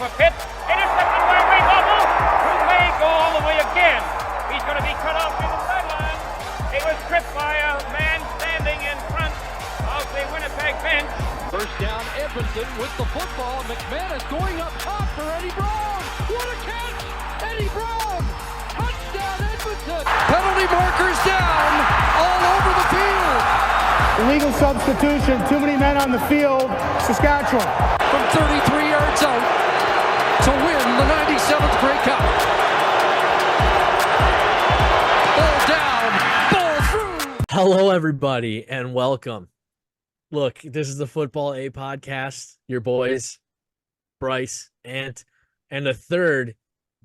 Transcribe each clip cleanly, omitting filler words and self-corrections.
for Pitts. Intercepted by Ray Hubble, who may go all the way again. He's going to be cut off in the sideline. He was tripped by a man standing in front of the Winnipeg bench. First down, Edmonton with the football. McManus going up top for Eddie Brown. What a catch! Eddie Brown! Touchdown, Edmonton! Penalty markers down all over the field. Illegal substitution, too many men on the field, Saskatchewan. From 33 yards out to win the 97th Grey Cup. Ball down, ball through. Hello, everybody, and welcome. Look, this is the Football A podcast. Your boys, Bryce, Ant, and a third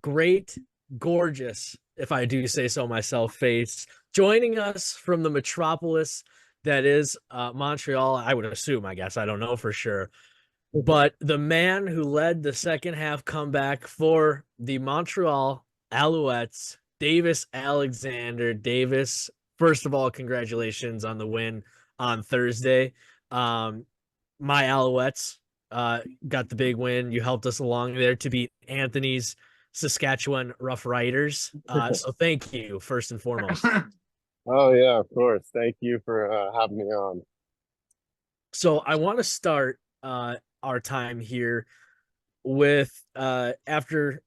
great, gorgeous, if I do say so myself, face joining us from the metropolis that is Montreal. I would assume, I guess. I don't know for sure. But the man who led the second half comeback for the Montreal Alouettes, Davis Alexander. Davis, first of all, congratulations on the win on Thursday. My Alouettes got the big win. You helped us along there to beat Anthony's Saskatchewan Rough Riders. So thank you, first and foremost. Oh, yeah, of course. Thank you for having me on. So I want to start our time here with after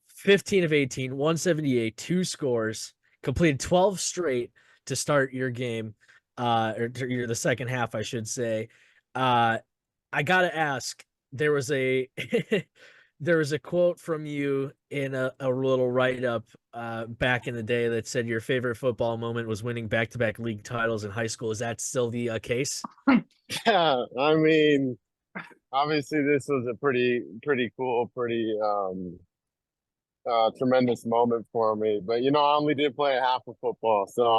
15 of 18, 178, 2 scores, completed 12 straight to start your game, or the second half, I should say. I gotta ask, there was a there was a quote from you in a little write-up back in the day that said your favorite football moment was winning back-to-back league titles in high school. Is that still the case? Yeah, I mean, obviously this was a pretty cool, tremendous moment for me. But I only did play a half of football, so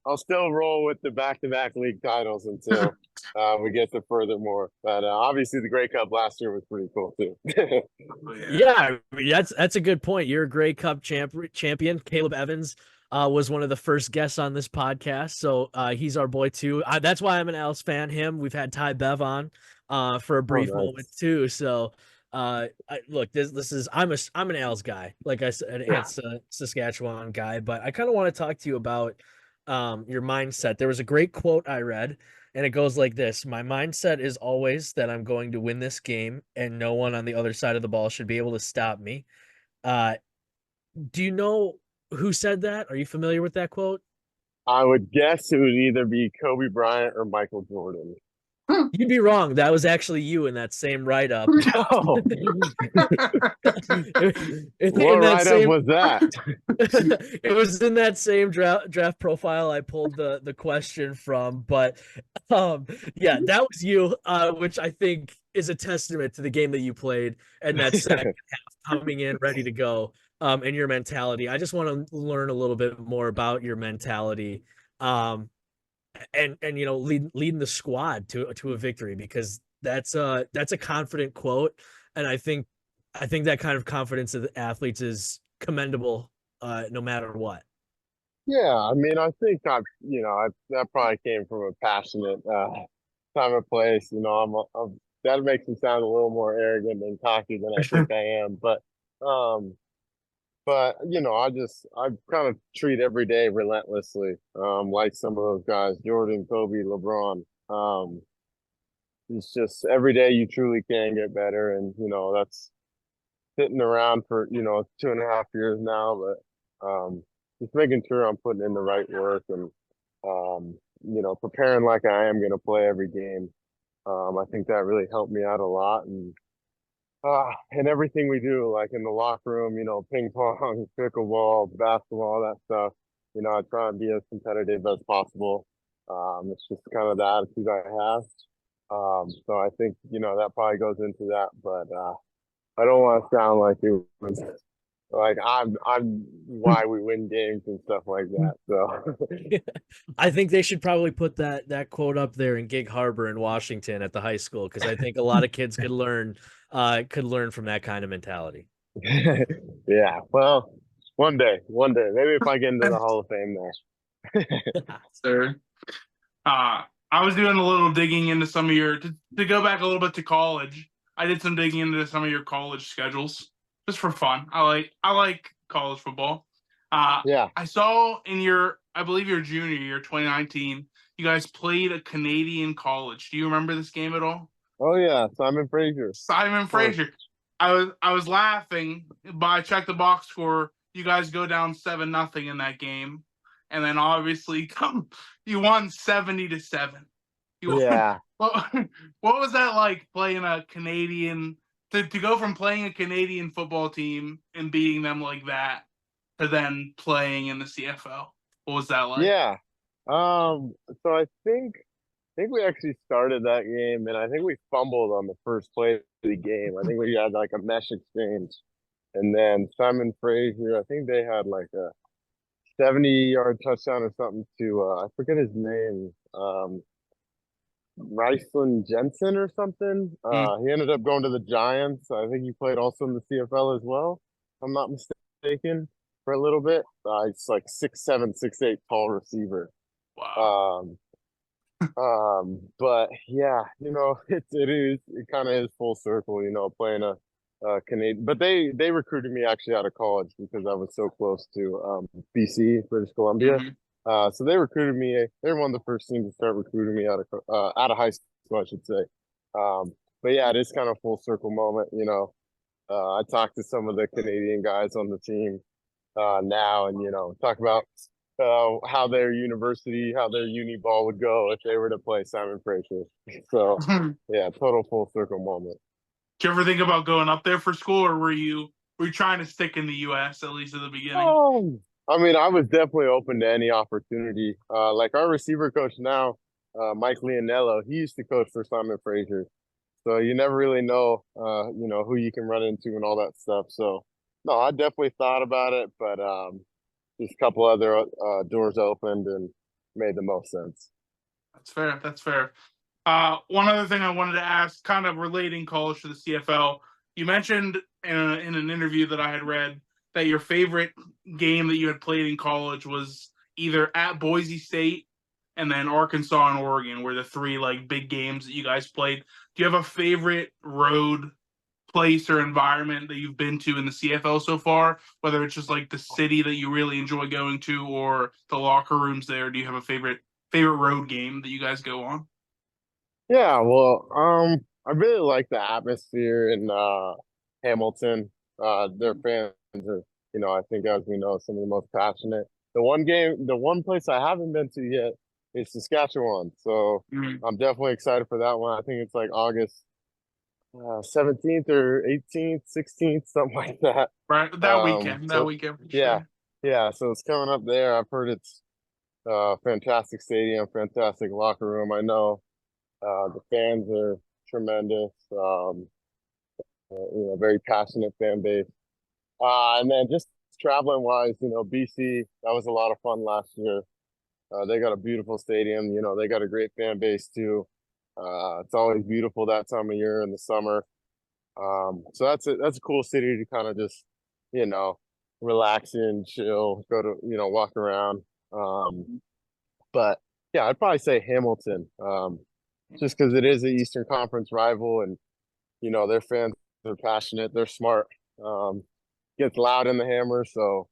I'll still roll with the back-to-back league titles until we get to furthermore. But obviously the Grey Cup last year was pretty cool too. Yeah, that's a good point. You're a Grey Cup champion. Caleb Evans was one of the first guests on this podcast, so he's our boy too. That's why I'm an Als fan. We've had Ty Bev on for a brief moment too. So look, this is I'm an Als guy, like I said, it's a Saskatchewan guy, but I kind of want to talk to you about your mindset. There was a great quote I read, and it goes like this: "My mindset is always that I'm going to win this game, and no one on the other side of the ball should be able to stop me." Do you know who said that? Are you familiar with that quote? I would guess it would either be Kobe Bryant or Michael Jordan. You'd be wrong. That was actually you in that same write-up. No. What write-up was that? It was in that same draft profile I pulled the question from. But yeah, that was you, which I think is a testament to the game that you played and that second half coming in ready to go, and your mentality. I just want to learn a little bit more about your mentality. And leading the squad to a victory, because that's a confident quote, and I think that kind of confidence of the athletes is commendable, no matter what. Yeah, I mean, I think that probably came from a passionate time and place. That makes me sound a little more arrogant and cocky than I think I am, but I kind of treat every day relentlessly, like some of those guys, Jordan, Kobe, LeBron. It's just every day you truly can get better, and that's sitting around for 2.5 years now, but just making sure I'm putting in the right work and preparing like I am going to play every game. I think that really helped me out a lot, and everything we do, like in the locker room, ping pong, pickleball, basketball, that stuff, I try and be as competitive as possible. It's just kind of the attitude I have. So I think, that probably goes into that, but I don't want to sound like it was like I'm why we win games and stuff like that. So I think they should probably put that quote up there in Gig Harbor in Washington at the high school, because I think a lot of kids could learn from that kind of mentality. Yeah, well, one day, maybe if I get into the Hall of Fame there. Sir, I was doing a little digging into some of to go back a little bit to college. I did some digging into some of your college schedules just for fun. I like college football. Yeah. I saw in I believe your junior year, 2019, you guys played a Canadian college. Do you remember this game at all? Oh yeah, Simon Fraser. Simon Fraser. I was laughing, but I checked the box score. You guys go down 7-0 in that game, and then obviously you won 70-7. Yeah. What was that like playing a Canadian to go from playing a Canadian football team and beating them like that to then playing in the CFL? What was that like? Yeah. So I think we actually started that game, and I think we fumbled on the first play of the game. I think we had like a mesh exchange, and then Simon Fraser, I think they had like a 70-yard touchdown or something to I forget his name, Riceland Jensen or something. Mm. He ended up going to the Giants. I think he played also in the CFL as well, if I'm not mistaken, for a little bit. It's like 6'7", 6'8" tall receiver. Wow. But yeah, it kind of is full circle, playing a Canadian. But they recruited me actually out of college because I was so close to BC, British Columbia. Mhm. So they recruited me. They were one of the first teams to start recruiting me out of high school, I should say. But yeah, it is kind of full circle moment. I talked to some of the Canadian guys on the team now, and talk about how their uni ball would go if they were to play Simon Fraser. So yeah, total full circle moment. Did you ever think about going up there for school, or were you trying to stick in the U.S. at least at the beginning? I mean, I was definitely open to any opportunity. Like our receiver coach now, Mike Leonello, he used to coach for Simon Fraser. So you never really know, who you can run into and all that stuff. So no, I definitely thought about it, but just a couple other doors opened and made the most sense. That's fair. That's fair. One other thing I wanted to ask, kind of relating college to the CFL, you mentioned in an interview that I had read that your favorite game that you had played in college was either at Boise State and then Arkansas and Oregon were the three like big games that you guys played. Do you have a favorite road place or environment that you've been to in the CFL so far? Whether it's just like the city that you really enjoy going to or the locker rooms there, do you have a favorite road game that you guys go on? Yeah, well, I really like the atmosphere in Hamilton. Their fans are, I think as we know, some of the most passionate. The one place I haven't been to yet is Saskatchewan. So Mhm. I'm definitely excited for that one. I think it's like August 17th or 18th, 16th, something like that. Right, that So weekend for yeah, sure. yeah. So it's coming up there. I've heard it's fantastic stadium, fantastic locker room. I know the fans are tremendous. Very passionate fan base. And then just traveling wise, BC, that was a lot of fun last year. They got a beautiful stadium. They got a great fan base too. It's always beautiful that time of year in the summer. So that's a cool city to kind of just, relax in, chill, go to, walk around. But yeah, I'd probably say Hamilton, just because it is the Eastern Conference rival, and their fans are passionate, they're smart. Gets loud in the Hammer, so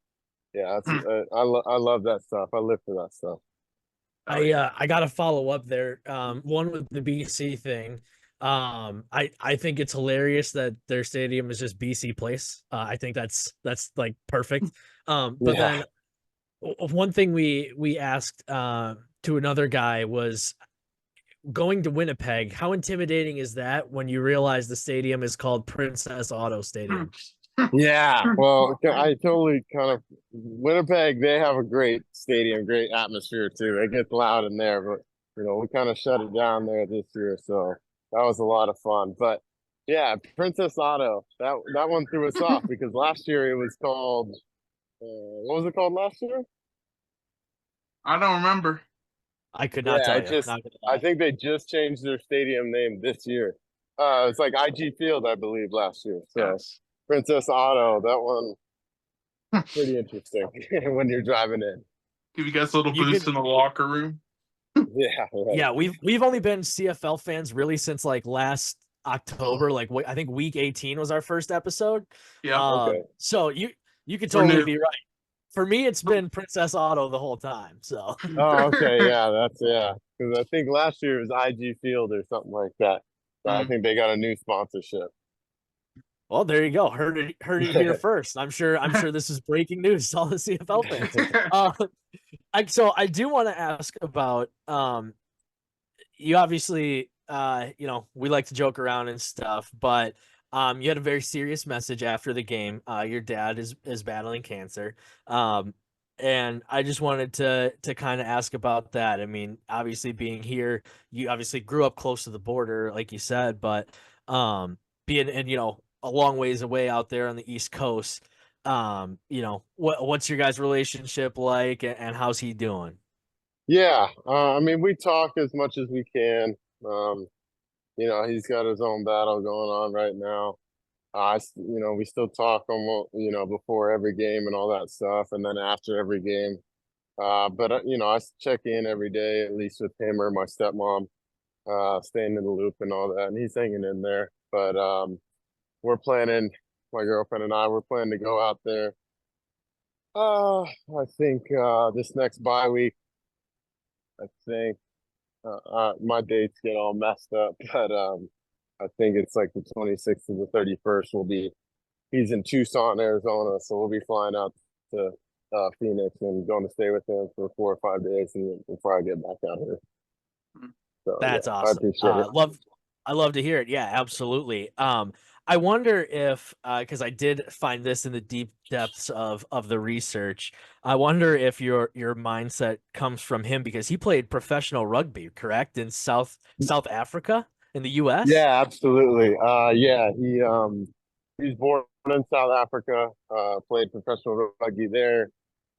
yeah, that's Hmm. I love that stuff. I live for that stuff. I got to follow up there. One with the BC thing. I think it's hilarious that their stadium is just BC Place. I think that's like perfect. But Yeah. then one thing we asked to another guy was going to Winnipeg. How intimidating is that when you realize the stadium is called Princess Auto Stadium? Yeah, well, I totally kind of Winnipeg. They have a great stadium, great atmosphere too. It gets loud in there, but we kind of shut it down there this year, so that was a lot of fun. But yeah, Princess Auto, that one threw us off because last year it was called what was it called last year? I don't remember. I could not Yeah, tell it you. just Not gonna I lie. think they just changed their stadium name this year. It's like IG Field, I believe, last year. So Yes. Princess Auto, that one pretty interesting when you're driving in. Give you guys a little You boost could in the locker room. Yeah, right. Yeah, we've only been CFL fans really since like last October, like I think week 18 was our first episode. Yeah. Okay. So you could We're totally new. be right. For me, it's been Princess Auto the whole time. So Oh, okay. Yeah, yeah. Because I think last year was IG Field or something like that. So I Mm. think they got a new sponsorship. well, there you go. Heard it here first. I'm sure this is breaking news to all the CFL fans. So I do want to ask about you obviously we like to joke around and stuff, but you had a very serious message after the game. Your dad is battling cancer. And I just wanted to kind of ask about that. I mean, obviously being here, you obviously grew up close to the border, like you said, but being and a long ways away out there on the East Coast, what's your guys' relationship like, and how's he doing? Yeah, I mean, we talk as much as we can. Um, he's got his own battle going on right now. We still talk almost, before every game and all that stuff, and then after every game. But I check in every day, at least with him or my stepmom, staying in the loop and all that, and he's hanging in there. But we're planning, my girlfriend and I, we're planning to go out there. I think this next bye week, I think my dates get all messed up, but I think it's like the 26th to the 31st. He's in Tucson, Arizona, so we'll be flying out to Phoenix and going to stay with him for 4 or 5 days, and before I get back out here. So yeah, That's I awesome. appreciate it. I love to hear it. Yeah, absolutely. I wonder if because I did find this in the deep depths of the research. I wonder if your mindset comes from him because he played professional rugby, correct, in South Africa in the US? Yeah, absolutely. Yeah, he's born in South Africa, played professional rugby there,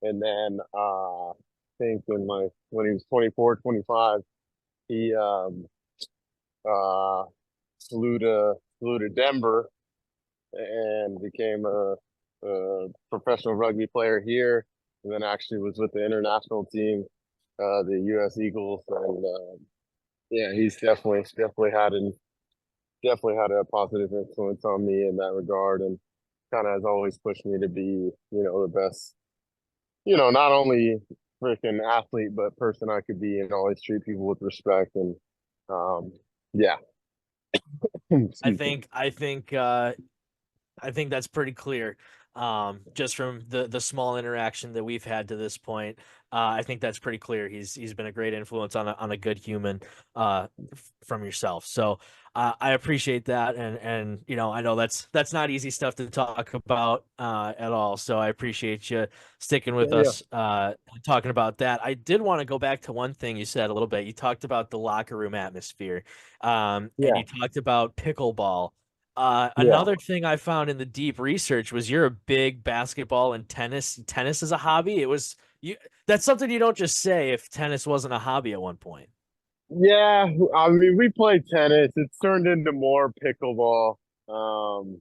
and then I think when he was 24, 25, he uh flew to Denver and became a professional rugby player here, and then actually was with the international team, the U.S. Eagles, and yeah, he's definitely had a positive influence on me in that regard, and kind of has always pushed me to be, the best, not only freaking athlete, but person I could be, and always treat people with respect. And yeah, I excuse me. think I think I think that's pretty clear. Just from the small interaction that we've had to this point, I think that's pretty clear. He's been a great influence on a good human from yourself. So I appreciate that, and I know that's not easy stuff to talk about at all. So I appreciate you sticking with Yeah, us talking about that. I did want to go back to one thing you said a little bit. You talked about the locker room atmosphere, and yeah, you talked about pickleball. yeah, Another thing I found in the deep research was you're a big basketball and tennis is a hobby. It was you That's something you don't just say if tennis wasn't a hobby at one point. yeah. I mean, we play tennis. It's turned into more pickleball. Um,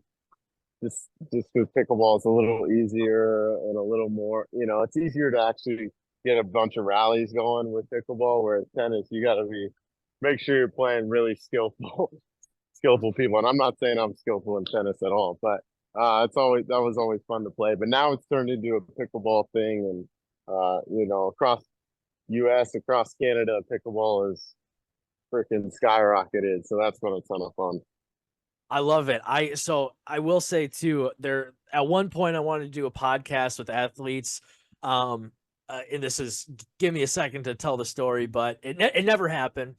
just because pickleball is a little easier and a little more, it's easier to actually get a bunch of rallies going with pickleball. Whereas tennis, you got to make sure you're playing really skillful people. And I'm not saying I'm skillful in tennis at all, but that was always fun to play. But now it's turned into a pickleball thing, and across U.S., across Canada, pickleball is freaking skyrocketed. So that's been a ton of fun. I love it. I will say too, there at one point I wanted to do a podcast with athletes. And this is give me a second to tell the story, but it never happened.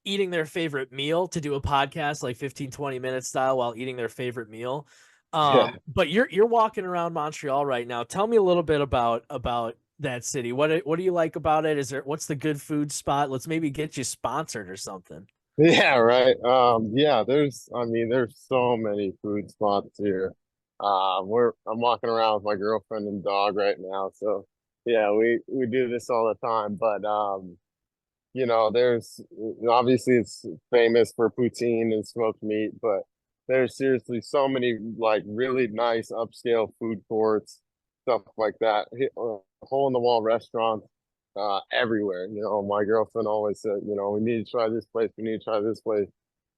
Eating their favorite meal to do a podcast like 15-20 minute style while eating their favorite meal. Yeah. But you're walking around Montreal right now. Tell me a little bit about that city. What do you like about it? What's the good food spot? Let's maybe get you sponsored or something. Yeah, right. Yeah, I mean, there's so many food spots here. I'm walking around with my girlfriend and dog right now. So yeah, we do this all the time. But there's obviously it's famous for poutine and smoked meat, but there's seriously so many like really nice upscale food courts, stuff like that. Hole in the wall restaurants everywhere. My girlfriend always said, we need to try this place, we need to try this place.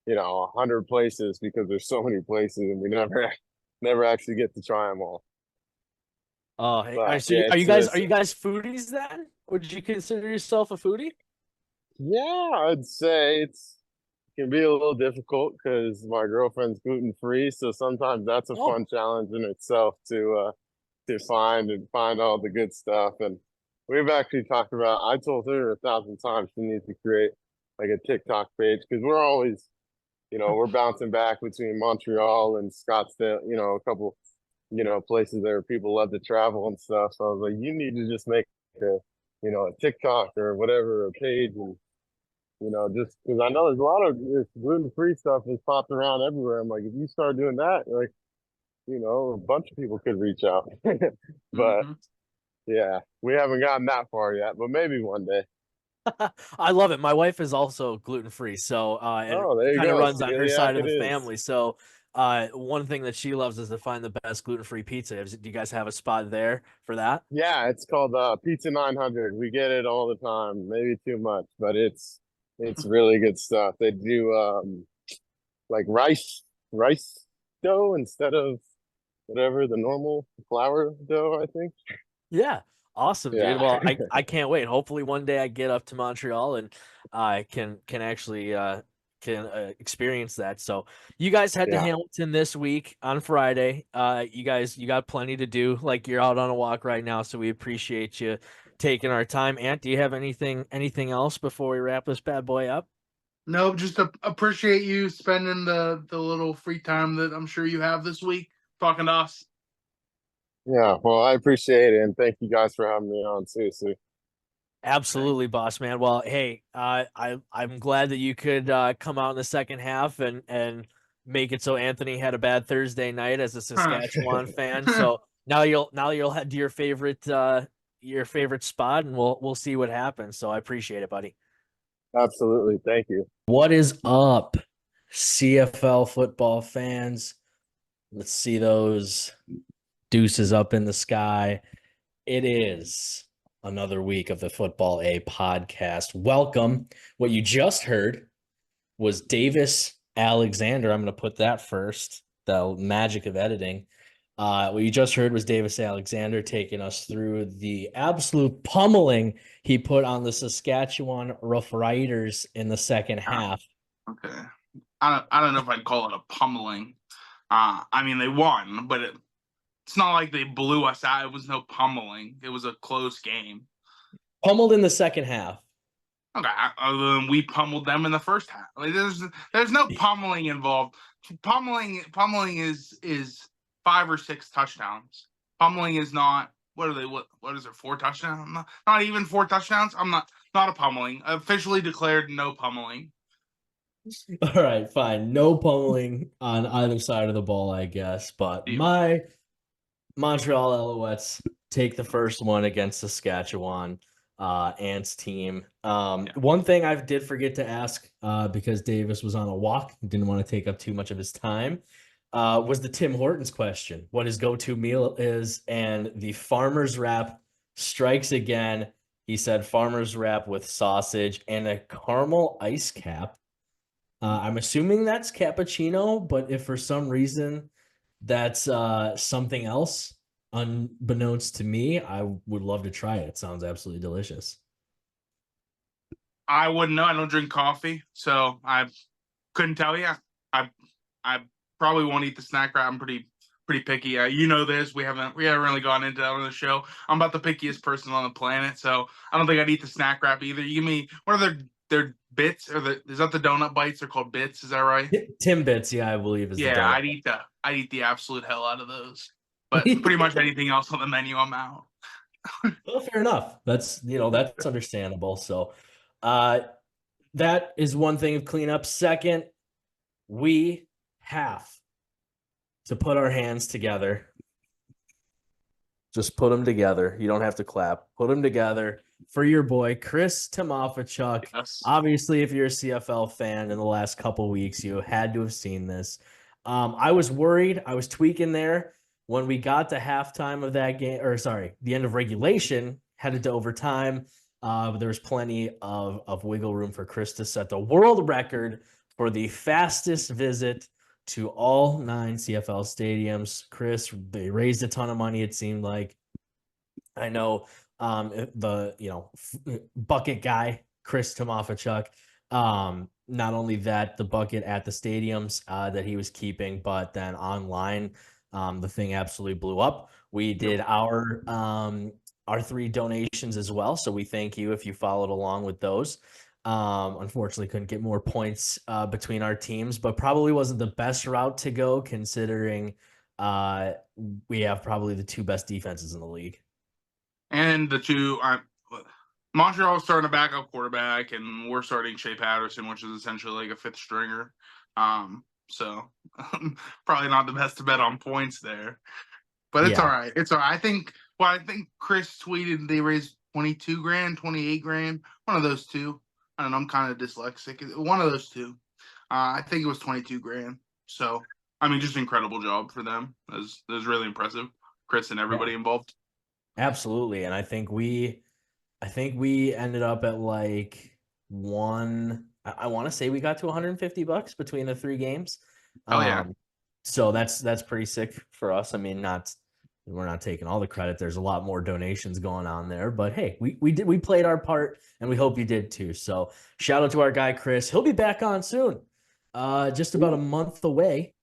100 places because there's so many places and we never actually get to try them all. Oh, hey, But so yeah, are you it's guys this. are you guys foodies then? Would you consider yourself a foodie? Yeah, I'd say it can be a little difficult because my girlfriend's gluten free, so sometimes that's a Oh, fun challenge in itself to find all the good stuff. And we've actually talked about. I told her 1,000 times she needs to create like a TikTok page because we're always, we're bouncing back between Montreal and Scottsdale. A couple, places there people love to travel and stuff. So I was like, you need to just make a TikTok or whatever, a page, and just because I know there's a lot of this gluten-free stuff that's popped around everywhere. I'm like, if you start doing that, like, a bunch of people could reach out. But Mm-hmm. yeah, we haven't gotten that far yet, but maybe one day. I love it. My wife is also gluten free, so it Oh, there you kind of go. runs on her Celiac side of it the is. family. So one thing that she loves is to find the best gluten free pizza. Do you guys have a spot there for that? Yeah, it's called Pizza 900. We get it all the time, maybe too much, but it's really good stuff. They do like rice dough instead of whatever the normal flour dough, I think. Yeah. Awesome, dude. Yeah. Well, I can't wait. Hopefully one day I get up to Montreal and I can actually can experience that. So you guys head to Yeah. Hamilton this week on Friday. You got plenty to do. Like you're out on a walk right now, so we appreciate you taking our time. Ant, do you have anything else before we wrap this bad boy up? No, just appreciate you spending the little free time that I'm sure you have this week talking to us. Yeah, well, I appreciate it, and thank you guys for having me on too. So, Thank Absolutely, boss man. Well, hey, I'm glad that you could come out in the second half and make it so Anthony had a bad Thursday night as a Saskatchewan fan. So now you'll head to your favorite spot and we'll see what happens. So I appreciate it, buddy. absolutely, thank you. What is up, CFL football fans? Let's see those deuces up in the sky. It is another week of the Football A podcast. Welcome. What you just heard was Davis Alexander. I'm going to put that first, the magic of editing. What you just heard was Davis Alexander taking us through the absolute pummeling he put on the Saskatchewan Roughriders in the second half. Okay. I don't know if I'd call it a pummeling. I mean they won, but it's not like they blew us out. It was no pummeling. It was a close game. Pummeled in the second half. Okay, other than we pummeled them in the first half. Like there's no pummeling involved. Pummeling is 5 or 6 touchdowns. Pummeling is not what are they what is it 4 touchdowns? Not even 4 touchdowns. I'm not a pummeling. Officially declared no pummeling. All right, fine. No pummeling on either side of the ball, I guess. But Deal. my Montreal Alouettes take the first one against Saskatchewan, Ants team. Yeah. One thing I did forget to ask, because Davis was on a walk, didn't want to take up too much of his time, was the Tim Hortons question, what his go-to meal is, and the farmer's wrap strikes again. He said farmer's wrap with sausage and a caramel ice cap. I'm assuming that's cappuccino, but if for some reason that's something else, unbeknownst to me, I would love to try it. It sounds absolutely delicious. I wouldn't know. I don't drink coffee, so I couldn't tell you. I probably won't eat the snack wrap. I'm pretty picky. You know this. We haven't really gone into that on the show. I'm about the pickiest person on the planet, so I don't think I'd eat the snack wrap either. You give me what are their bits or is that the donut bites? They're called bits. Is that right? Timbits, yeah, I believe is the Yeah, donut. I'd eat the absolute hell out of those. But pretty much anything else on the menu, I'm out. Well, fair enough. That's understandable. So, that is one thing of cleanup. Second, we have to put our hands together. Just put them together. You don't have to clap. Put them together for your boy, Chris Timofeychuk. Yes. Obviously, if you're a CFL fan in the last couple weeks, you had to have seen this. I was worried. I was tweaking there when we got to halftime of that game, or sorry, the end of regulation, headed to overtime. There was plenty of wiggle room for Chris to set the world record for the fastest visit to all 9 CFL stadiums. Chris, they raised a ton of money, it seemed like. I know the bucket guy, Chris Tomafachuk, not only that, the bucket at the stadiums that he was keeping, but then online, the thing absolutely blew up. We did our 3 donations as well, so we thank you if you followed along with those. Unfortunately, couldn't get more points between our teams, but probably wasn't the best route to go considering we have probably the 2 best defenses in the league. And the two, Montreal is starting a backup quarterback, and we're starting Shea Patterson, which is essentially like a 5th stringer. So probably not the best to bet on points there, but it's all right. It's all right. I think Chris tweeted they raised 22 grand, 28 grand, one of those two. I don't know. I'm kind of dyslexic. One of those two. I think it was 22 grand. So, I mean, just incredible job for them. It was really impressive. Chris and everybody involved. Absolutely. And I think we ended up at like I want to say we got to $150 between the 3 games. Oh yeah. So that's pretty sick for us. I mean, we're not taking all the credit. There's a lot more donations going on there, but hey, we played our part, and we hope you did too. So shout out to our guy Chris. He'll be back on soon. Just about a month away.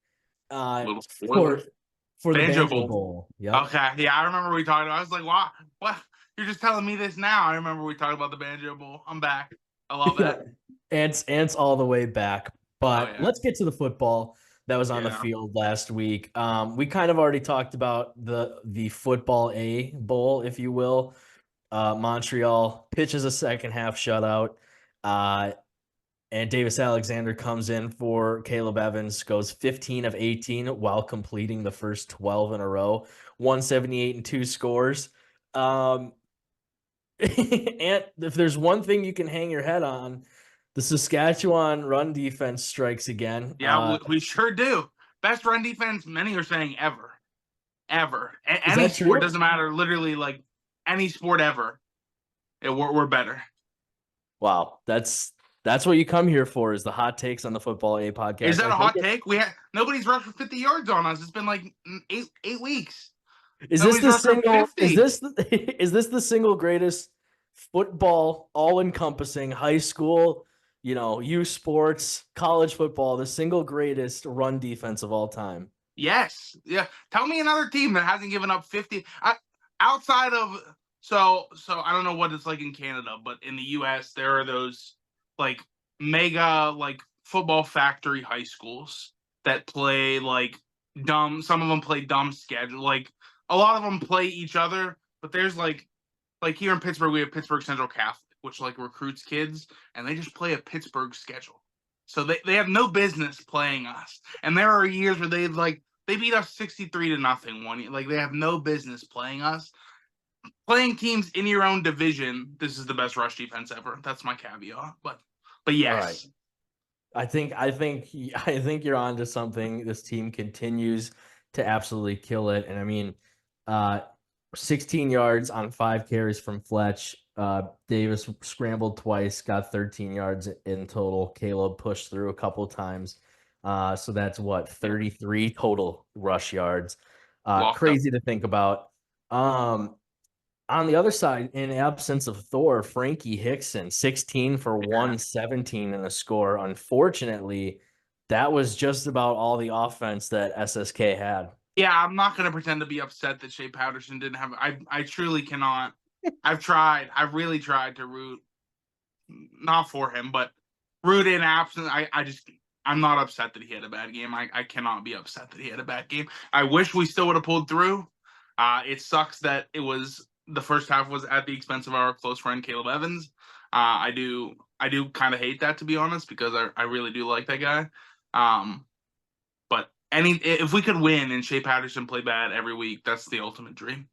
For the Banjo Bowl. Yeah. Okay. Yeah, I remember we talked about. I was like, "Wow, what? You're just telling me this now?" I remember we talked about the Banjo Bowl. I'm back. I love that. Ants all the way back. But let's get to the football that was on the field last week. We kind of already talked about the football A bowl, if you will. Montreal pitches a second half shutout. And Davis Alexander comes in for Caleb Evans, goes 15 of 18 while completing the first 12 in a row, 178 and 2 scores. And if there's one thing you can hang your head on, the Saskatchewan run defense strikes again. Yeah, we sure do. Best run defense, many are saying ever. Any sport, doesn't matter. Literally, like any sport ever. We're better. Wow, that's what you come here for, is the hot takes on the Football A podcast. Is that a hot take? Nobody's rushed for 50 yards on us. It's been like eight weeks. Is this the single greatest football, all-encompassing high school, youth sports, college football, the single greatest run defense of all time? Yes. Yeah. Tell me another team that hasn't given up 50 outside of so I don't know what it's like in Canada, but in the US there are those like mega like football factory high schools that play like dumb. Some of them play dumb schedule. Like a lot of them play each other, but there's like here in Pittsburgh, we have Pittsburgh Central Catholic, which like recruits kids, and they just play a Pittsburgh schedule. So they have no business playing us. And there are years where they beat us 63-0 one year. Like they have no business playing us. Playing teams in your own division, this is the best rush defense ever. That's my caveat. But yes. All right. I think you're onto something. This team continues to absolutely kill it. And I mean, 16 yards on 5 carries from Fletch. Davis scrambled twice, got 13 yards in total. Caleb pushed through a couple times. So that's 33 total rush yards. Crazy to think about. On the other side, in absence of Thor, Frankie Hickson, 16 for 117 in a score. Unfortunately, that was just about all the offense that SSK had. Yeah, I'm not going to pretend to be upset that Shea Patterson didn't have. I truly cannot. I've tried. I've really tried to root, not for him, but root in absence. I'm not upset that he had a bad game. I cannot be upset that he had a bad game. I wish we still would have pulled through. It sucks that the first half was at the expense of our close friend Caleb Evans. I do kind of hate that, to be honest, because I really do like that guy. But if we could win and Shea Patterson play bad every week, that's the ultimate dream.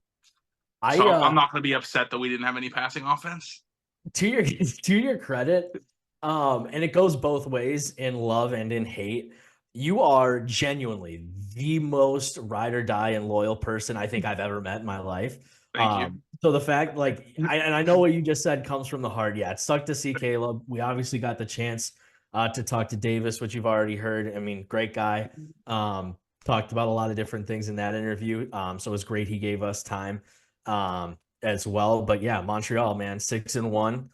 So I'm not going to be upset that we didn't have any passing offense. To your credit, and it goes both ways in love and in hate. You are genuinely the most ride or die and loyal person I think I've ever met in my life. Thank you. So the fact, I know what you just said comes from the heart. Yeah, it sucked to see Caleb. We obviously got the chance to talk to Davis, which you've already heard. I mean, great guy. Talked about a lot of different things in that interview. So it was great he gave us time as well. But yeah, Montreal, man, 6-1.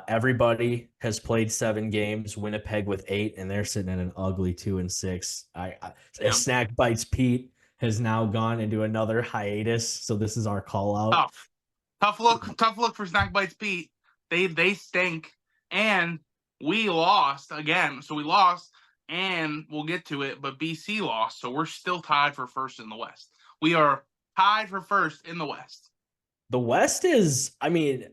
Everybody has played 7 games. Winnipeg with 8, and they're sitting at an ugly 2-6. Snack Bites Pete has now gone into another hiatus, so this is our call out. Tough look for Snack Bites Pete. They stink, and we lost again. So we lost, and we'll get to it. But BC lost, so we're still tied for first in the West. We are tied for first in the West. The West is, I mean,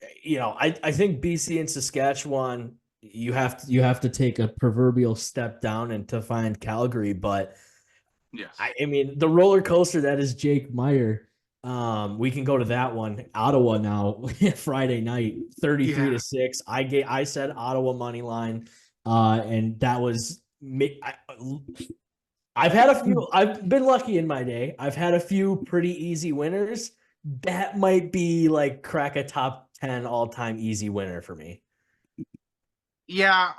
I think BC and Saskatchewan, you have to take a proverbial step down and to find Calgary, but yes, I mean the roller coaster that is Jake Meyer. We can go to that one. Ottawa now Friday night, 33-6. I said Ottawa money line, and that was me. I've had a few. I've been lucky in my day. I've had a few pretty easy winners. That might be like crack a top 10 all-time easy winner for me. Yeah,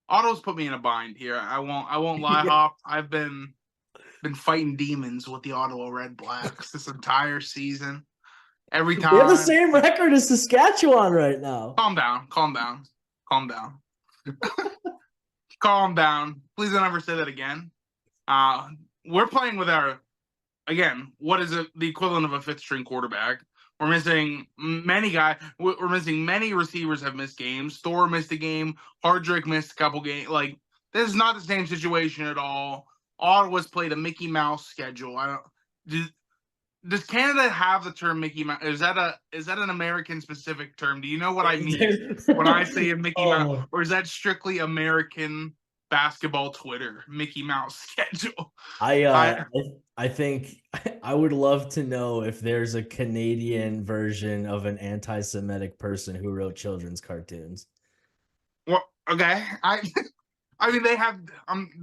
Ottawa's put me in a bind here. I won't lie, Yeah. Hop. I've been fighting demons with the Ottawa Red Blacks this entire season. Every time They have the same record as Saskatchewan right now. Calm down. Calm down. Please don't ever say that again. We're playing with what is it, the equivalent of a 5th string quarterback. We're missing many guys. We're missing many receivers have missed games. Thor missed a game. Hardrick missed a couple games. Like, this is not the same situation at all. Ottawa's played a Mickey Mouse schedule. Does Canada have the term Mickey Mouse? Is that an American specific term? Do you know what I mean when I say a Mickey Mouse? Or is that strictly American basketball Twitter, Mickey Mouse schedule? I think I would love to know if there's a Canadian version of an anti-Semitic person who wrote children's cartoons. Well, okay. I mean, they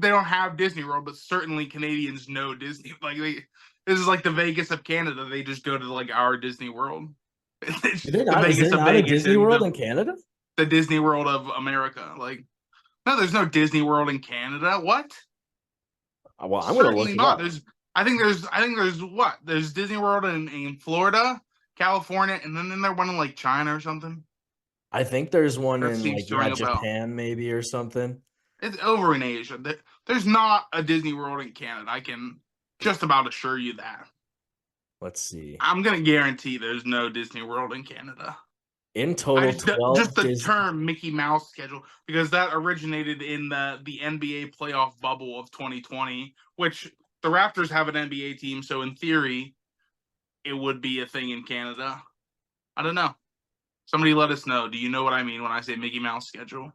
don't have Disney World, but certainly Canadians know Disney. Like, this is like the Vegas of Canada. They just go to like our Disney World. Is there not a Disney World in Canada? The Disney World of America. Like, no, there's no Disney World in Canada. What? Well, I'm going to look it up. I think there's what? There's Disney World in Florida, California, and then there's one in like China or something. I think there's one in like Japan maybe or something. It's over in Asia. There's not a Disney World in Canada. I can just about assure you that. Let's see. I'm going to guarantee there's no Disney World in Canada. In total, 12. Just the term Mickey Mouse schedule, because that originated in the NBA playoff bubble of 2020, which the Raptors have an NBA team, so in theory, it would be a thing in Canada. I don't know. Somebody let us know. Do you know what I mean when I say Mickey Mouse schedule?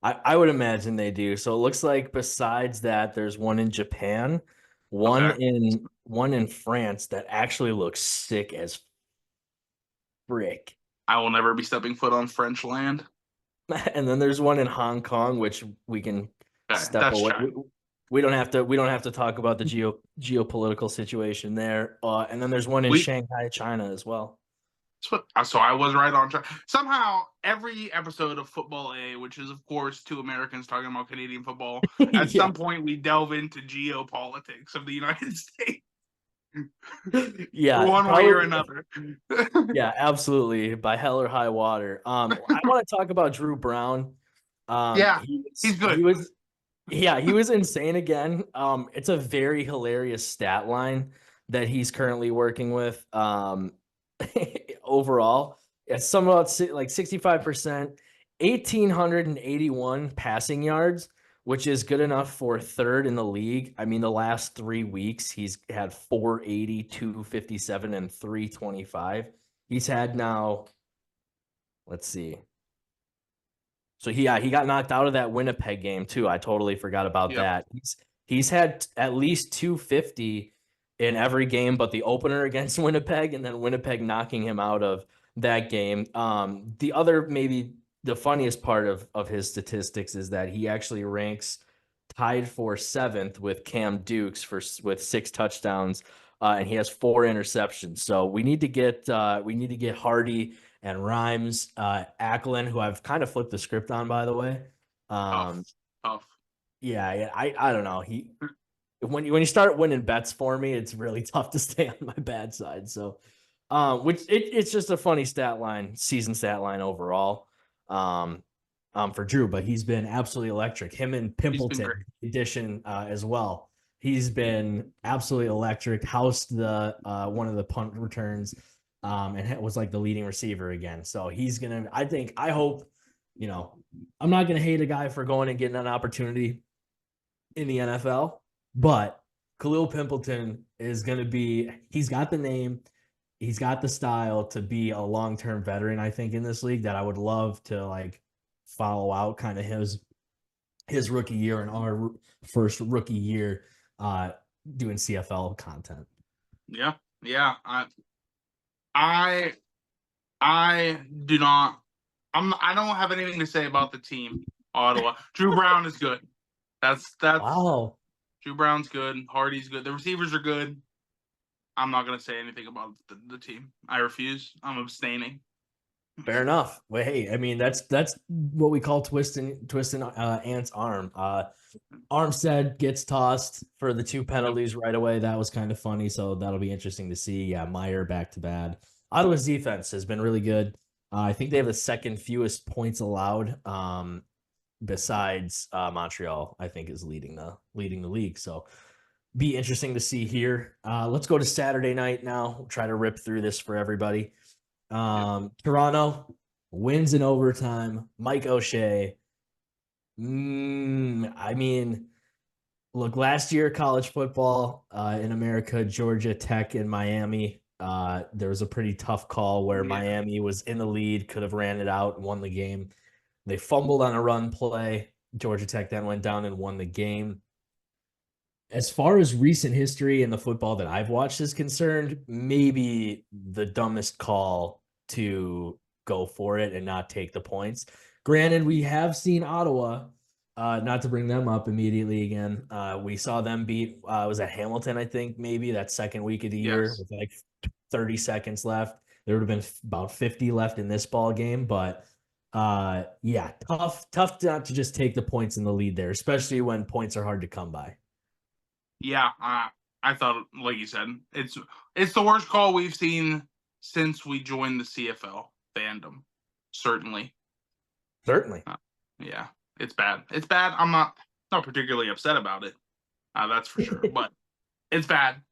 I would imagine they do. So it looks like besides that, there's one in Japan, one in France that actually looks sick as frick. I will never be stepping foot on French land. And then there's one in Hong Kong, which we can step away. We don't have to talk about the geopolitical situation there. And then there's one in Shanghai, China as well. So I was right on track. Somehow, every episode of Football A, which is, of course, 2 Americans talking about Canadian football, at some point we delve into geopolitics of the United States. Yeah, one way or another. Yeah, absolutely. By hell or high water. I want to talk about Drew Brown. He's good. He was insane again. It's a very hilarious stat line that he's currently working with. Overall, it's some about like 65%, 1,881 passing yards, which is good enough for 3rd in the league. I mean, the last 3 weeks, he's had 480, 257, and 325. He's had now, let's see. So he got knocked out of that Winnipeg game too. I totally forgot about that. He's had at least 250 in every game but the opener against Winnipeg, and then Winnipeg knocking him out of that game. The other, maybe the funniest part of his statistics is that he actually ranks tied for 7th with Cam Dukes with 6 touchdowns and he has 4 interceptions. So we need to get Hardy and Rhymes, Acklin, who I've kind of flipped the script on, by the way. Tough. Yeah, I don't know. When you start winning bets for me, it's really tough to stay on my bad side. So, it's just a funny season stat line overall, for Drew. But he's been absolutely electric. Him and He's been Pimpleton great. edition as well. He's been absolutely electric. Housed the one of the punt returns, and was like the leading receiver again. So he's gonna. I hope. I'm not gonna hate a guy for going and getting an opportunity in the NFL, but Khalil Pimpleton is going to be, he's got the name, he's got the style to be a long-term veteran, I think, in this league that I would love to like follow out kind of his rookie year and our first rookie year doing CFL content. Yeah. I do not. I don't have anything to say about the team. Ottawa. Drew Brown is good. That's Wow. Drew Brown's good. Hardy's good. The receivers are good. I'm not gonna say anything about the team. I refuse. I'm abstaining. Fair enough. Well, hey, I mean that's what we call twisting Ant's arm. Armstead gets tossed for the 2 penalties right away. That was kind of funny, so that'll be interesting to see. Yeah, Meyer back to bad. Ottawa's defense has been really good. I think they have the second fewest points allowed, besides Montreal. I think is leading the league. So be interesting to see here. Let's go to Saturday night now. We'll try to rip through this for everybody. Toronto wins in overtime. Mike O'Shea. I mean, look, last year college football in America, Georgia Tech and Miami. There was a pretty tough call where Miami was in the lead, could have ran it out and won the game. They fumbled on a run play. Georgia Tech then went down and won the game. As far as recent history in the football that I've watched is concerned, maybe the dumbest call to go for it and not take the points. Granted, we have seen Ottawa, not to bring them up immediately again. We saw them beat, was that Hamilton, I think, maybe that second week of the year with like 30 seconds left. There would have been about 50 left in this ball game, but yeah, tough not to just take the points in the lead there, especially when points are hard to come by. Yeah, I thought, like you said, it's the worst call we've seen since we joined the CFL fandom. Certainly. Yeah, it's bad. It's bad. I'm not particularly upset about it. That's for sure. But it's bad.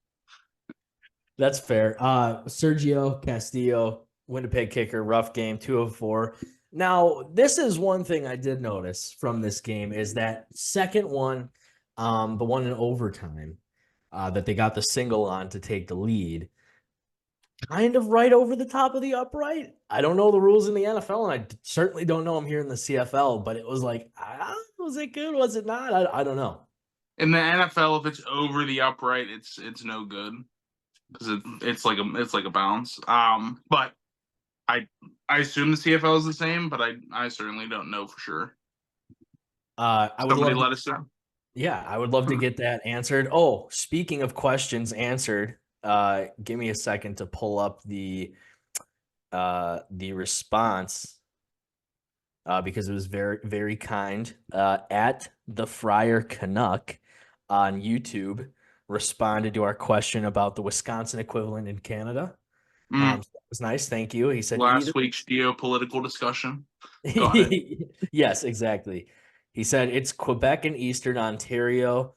That's fair. Sergio Castillo, Winnipeg kicker, rough game, 2 of 4. Now, this is one thing I did notice from this game is that second one, the one in overtime, that they got the single on to take the lead, kind of right over the top of the upright. I don't know the rules in the NFL, and I certainly don't know them here in the CFL, but it was like, was it good? Was it not? I don't know. In the NFL, if it's over the upright, it's no good because it's like a bounce. But I assume the CFL is the same, but I certainly don't know for sure. I would Somebody love let us know. Yeah, I would love to get that answered. Oh, speaking of questions answered, give me a second to pull up the response, because it was very, very kind. At the Friar Canuck on YouTube responded to our question about the Wisconsin equivalent in Canada. So it was nice. Thank you. He said Last week's geopolitical discussion. Go ahead. Yes, exactly. He said it's Quebec and Eastern Ontario,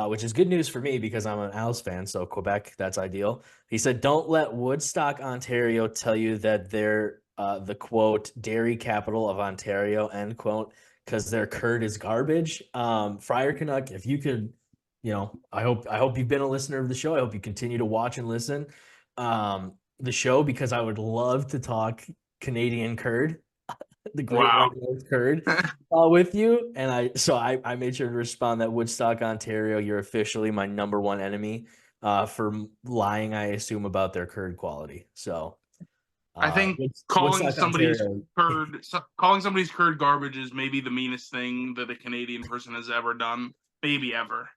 which is good news for me because I'm an Owls fan. So Quebec, that's ideal. He said, don't let Woodstock, Ontario tell you that they're the quote dairy capital of Ontario, end quote, because their curd is garbage. Friar Canuck, if you could, I hope you've been a listener of the show. I hope you continue to watch and listen the show, because I would love to talk Canadian curd, the Great White North curd, with you. And I made sure to respond that Woodstock, Ontario, you're officially my number one enemy for lying, I assume, about their curd quality. So I think calling somebody's curd garbage is maybe the meanest thing that a Canadian person has ever done, maybe ever.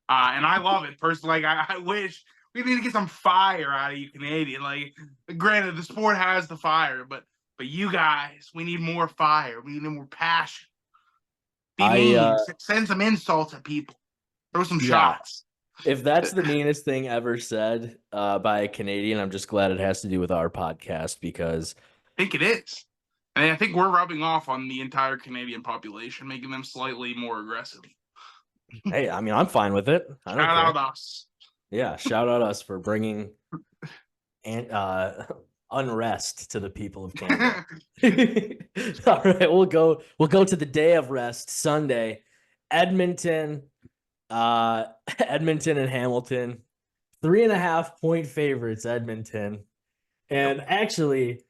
And I love it personally. Like I wish We need to get some fire out of you, Canadian. Like, granted, the sport has the fire, but you guys, we need more fire. We need more passion. Be mean. Send some insults at people. Throw some shots. If that's the meanest thing ever said by a Canadian, I'm just glad it has to do with our podcast because I think it is. And I think we're rubbing off on the entire Canadian population, making them slightly more aggressive. Hey, I mean, I'm fine with it. I don't care. Shout out us. Yeah, shout out us for bringing unrest to the people of Canada. All right, we'll go to the day of rest, Sunday. Edmonton and Hamilton, 3.5-point favorites, Edmonton. And actually,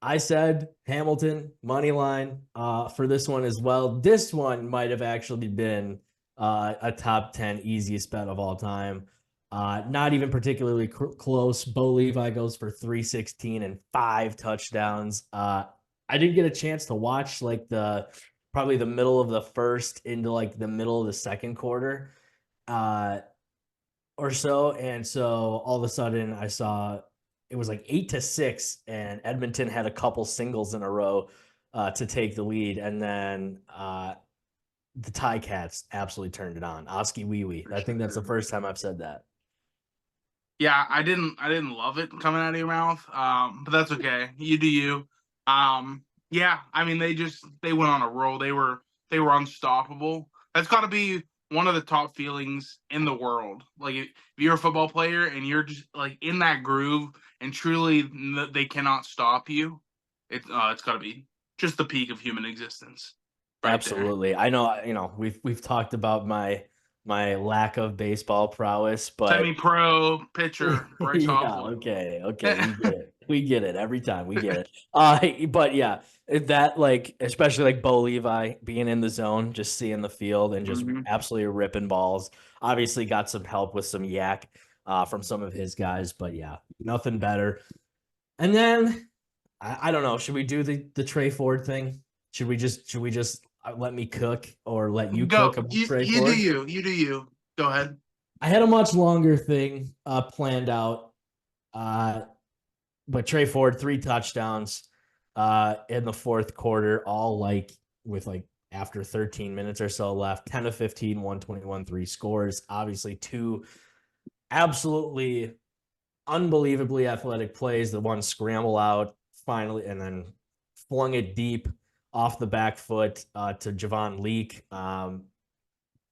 I said Hamilton money line for this one as well. This one might have actually been a top 10 easiest bet of all time. Not even particularly close. Bo Levi goes for 316 and 5 touchdowns. I didn't get a chance to watch like probably the middle of the first into like the middle of the second quarter or so. And so all of a sudden I saw it was like 8-6 and Edmonton had a couple singles in a row to take the lead. And then the Ticats absolutely turned it on. Oski Wee Wee. I think that's the first time I've said that. Yeah, I didn't love it coming out of your mouth. But that's okay. You do you. Yeah, I mean they went on a roll. They were unstoppable. That's got to be one of the top feelings in the world. Like if you're a football player and you're just like in that groove and truly they cannot stop you, it's got to be just the peak of human existence. Right. Absolutely. There. I know, we've talked about my lack of baseball prowess, but semi-pro pitcher, Bryce Hoffman. Okay, we get it every time. We get it. But yeah, that like especially like Bo Levi being in the zone, just seeing the field and just absolutely ripping balls. Obviously, got some help with some yak from some of his guys, but yeah, nothing better. And then I don't know. Should we do the Trey Ford thing? Should we just let me cook or let you cook? You do you. Go ahead. I had a much longer thing planned out, but Trey Ford 3 touchdowns in the fourth quarter, all like with like after 13 minutes or so left, 10 of 15, 121, 3 scores. Obviously, 2 absolutely unbelievably athletic plays. The one scramble out finally, and then flung it deep off the back foot to Javon Leak.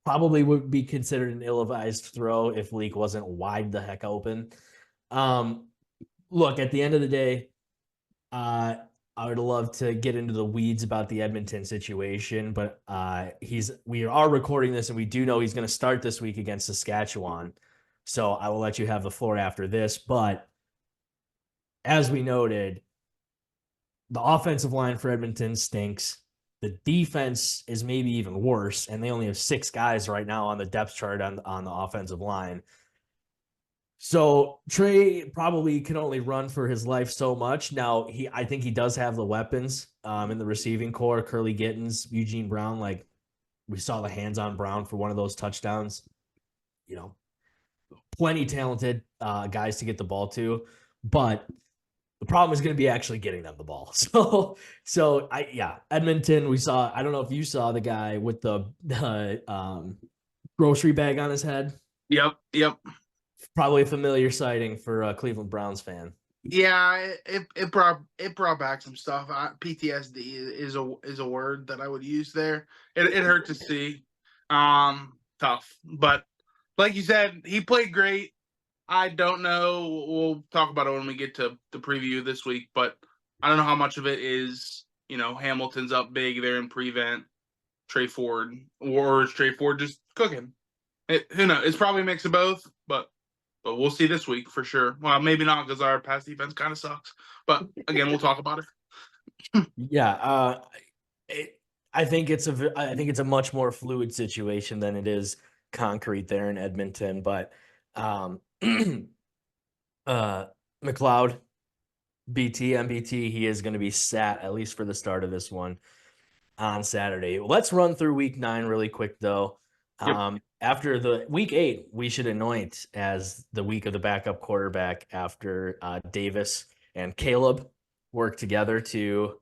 Probably would be considered an ill-advised throw if Leak wasn't wide the heck open. Look, at the end of the day, I would love to get into the weeds about the Edmonton situation, but we are recording this and we do know he's going to start this week against Saskatchewan. So I will let you have the floor after this. But as we noted, the offensive line for Edmonton stinks. The defense is maybe even worse, and they only have 6 guys right now on the depth chart on the offensive line. So Trey probably can only run for his life so much. Now, I think he does have the weapons in the receiving core. Curly Gittens, Eugene Brown, like we saw the hands on Brown for one of those touchdowns. Plenty talented guys to get the ball to, but the problem is going to be actually getting them the ball. Edmonton, we saw, I don't know if you saw the guy with the grocery bag on his head. Yep. Probably a familiar sighting for a Cleveland Browns fan. Yeah, it brought back some stuff. PTSD is a word that I would use there. It hurt to see. Tough. But like you said, he played great. I don't know. We'll talk about it when we get to the preview this week, but I don't know how much of it is, Hamilton's up big there in prevent, Trey Ford, or is Trey Ford just cooking? Who knows? It's probably a mix of both, but we'll see this week for sure. Well, maybe not because our pass defense kind of sucks, but again, we'll talk about it. Yeah, I think it's a much more fluid situation than it is concrete there in Edmonton, but McLeod, MBT, he is going to be sat at least for the start of this one on Saturday. Let's run through week 9 really quick though. After the week 8, we should anoint as the week of the backup quarterback after Davis and Caleb work together to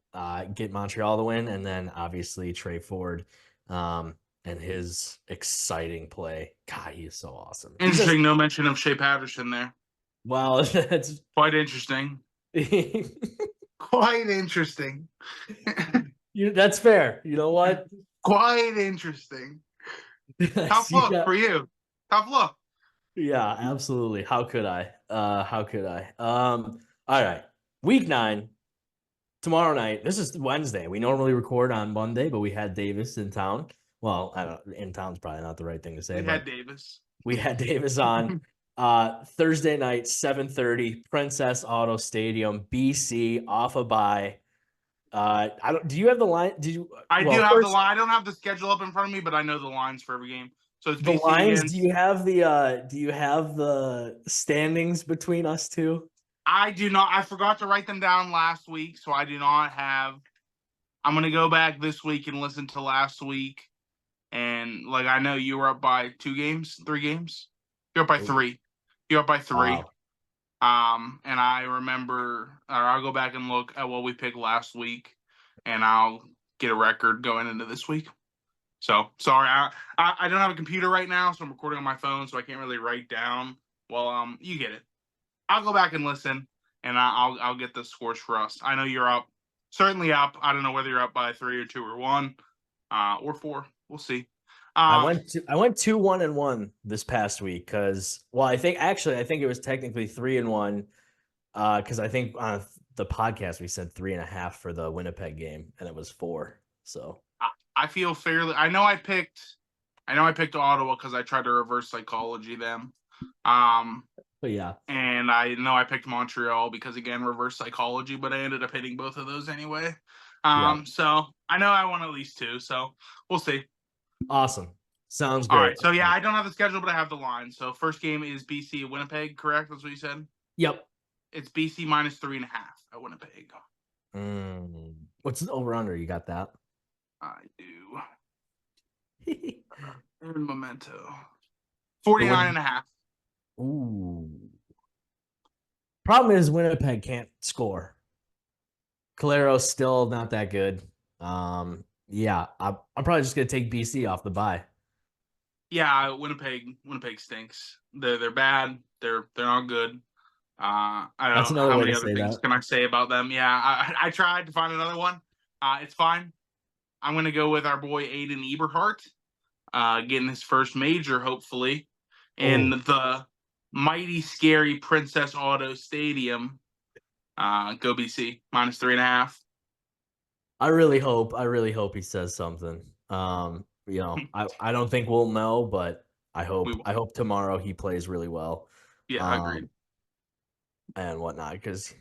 get Montreal the win, and then obviously Trey Ford and his exciting play. God, he is so awesome. Interesting. No mention of Shea Patterson there. Well, that's Quite interesting. Quite interesting. that's fair. You know what? Quite interesting. Tough look for you. Tough look. Yeah, absolutely. How could I? How could I? All right. Week 9, tomorrow night. This is Wednesday. We normally record on Monday, but we had Davis in town. Well, I don't in town's probably not the right thing to say, We but had Davis. we had Davis on. Thursday night, 7:30, Princess Auto Stadium, BC, off a bye. I don't. Do you have the line? Did you? I Well, do have the first, line. I don't have the schedule up in front of me, but I know the lines for every game. So it's the BC lines. against. Do you have the? Do you have the standings between us two? I do not. I forgot to write them down last week, so I do not have. I'm gonna go back this week and listen to last week, and like I know you were up by 2 games, 3 games. You're up by 3. You're up by 3. Wow. And I remember, or I'll go back and look at what we picked last week, and I'll get a record going into this week. So sorry, I don't have a computer right now, so I'm recording on my phone, so I can't really write down. Well, you get it. I'll go back and listen, and I'll get the scores for us. I know you're up, certainly up. I don't know whether you're up by 3 or 2 or 1, or 4. We'll see. I went 2-1-1 this past week because I think it was technically 3-1 because I think on the podcast we said 3.5 for the Winnipeg game and it was 4. So I feel fairly. I know I picked Ottawa because I tried to reverse psychology them. But yeah, and I know I picked Montreal because again reverse psychology, but I ended up hitting both of those anyway. So I know I won at least 2. So we'll see. Awesome. Sounds great. All right. So yeah, I don't have the schedule, but I have the line. So first game is BC Winnipeg, correct? That's what you said? Yep. It's BC minus 3.5 at Winnipeg. What's the over under? You got that? I do. And Memento. 49.5. Ooh. Problem is Winnipeg can't score. Calero's still not that good. Yeah, I'm probably just gonna take BC off the bye. Yeah, Winnipeg stinks. They're bad. They're not good. I don't That's know another how way many to other say things that. can I say about them. Yeah, I tried to find another one. It's fine. I'm gonna go with our boy Aiden Eberhardt, getting his first major hopefully in the mighty scary Princess Auto Stadium. Go BC minus 3.5. I really hope he says something. I don't think we'll know, but I hope tomorrow he plays really well. Yeah, agreed. And whatnot, because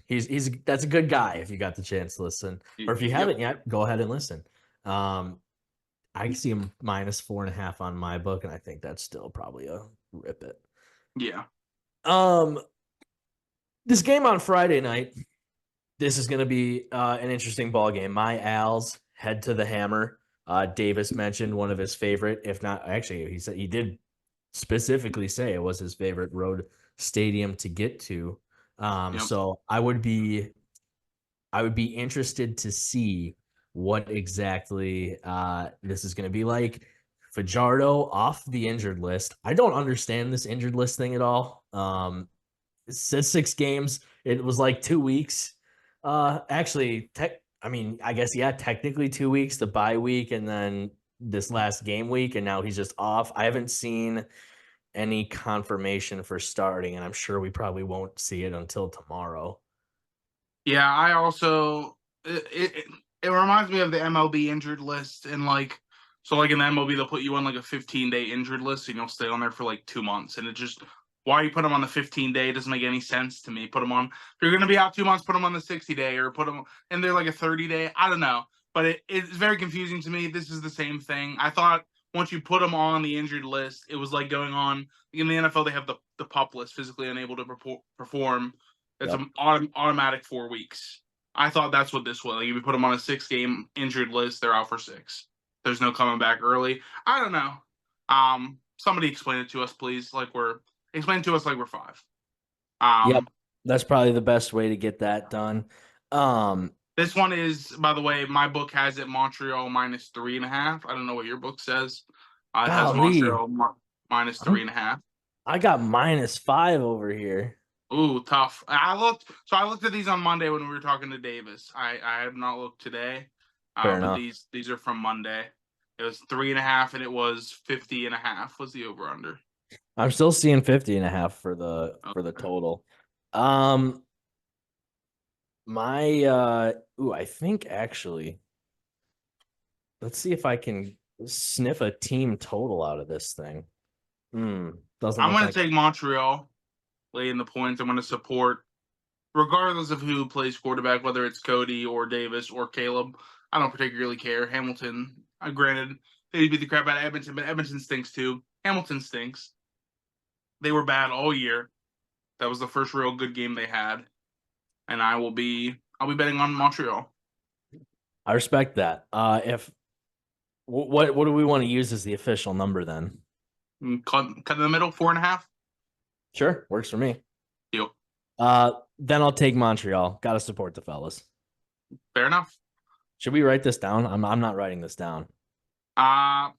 that's a good guy if you got the chance to listen. Or if you haven't yet, go ahead and listen. I see him minus 4.5 on my book, and I think that's still probably a rip it. Yeah. This game on Friday night, this is going to be an interesting ball game. My Als head to the hammer. Davis mentioned one of his favorite, if not actually, he said he did specifically say it was his favorite road stadium to get to. So I would be interested to see what exactly this is going to be like. Fajardo off the injured list. I don't understand this injured list thing at all. It says 6 games. It was like 2 weeks. Actually, I guess, technically 2 weeks, the bye week, and then this last game week, and now he's just off. I haven't seen any confirmation for starting, and I'm sure we probably won't see it until tomorrow. Yeah, I also it reminds me of the MLB injured list, and so in the MLB they'll put you on like a 15-day injured list and you'll stay on there for like 2 months, and it just why you put them on the 15-day doesn't make any sense to me. Put them on if you're going to be out 2 months, put them on the 60-day or put them in there like a 30-day. I don't know, but it's very confusing to me. This is the same thing. I thought once you put them on the injured list, it was like going on in the NFL. They have the PUP list, physically unable to perform. It's an automatic 4 weeks. I thought that's what this was. Like if you put them on a 6-game injured list, they're out for 6. There's no coming back early. I don't know. Somebody explain it to us, please. Explain it to us like we're 5. Yep. That's probably the best way to get that done. This one is, by the way, my book has it Montreal minus 3.5. I don't know what your book says. It has Golly, Montreal minus I'm 3.5. I got -5 over here. Ooh, tough. I looked at these on Monday when we were talking to Davis. I have not looked today, Fair but enough. these are from Monday. It was 3.5, and it was 50.5 was the over under. I'm still seeing 50.5 for the total. I think actually, let's see if I can sniff a team total out of this thing. Doesn't I'm look going like to take Montreal, lay in the points. I'm going to support, regardless of who plays quarterback, whether it's Cody or Davis or Caleb. I don't particularly care. Hamilton, granted, they beat the crap out of Edmonton, but Edmonton stinks too. Hamilton stinks. They were bad all year. That was the first real good game they had, and I'll be betting on Montreal. I respect that. If what do we want to use as the official number then? Cut in the middle, 4.5. Sure, works for me. Deal. Then I'll take Montreal. Got to support the fellas. Fair enough. Should we write this down? I'm not writing this down. I'll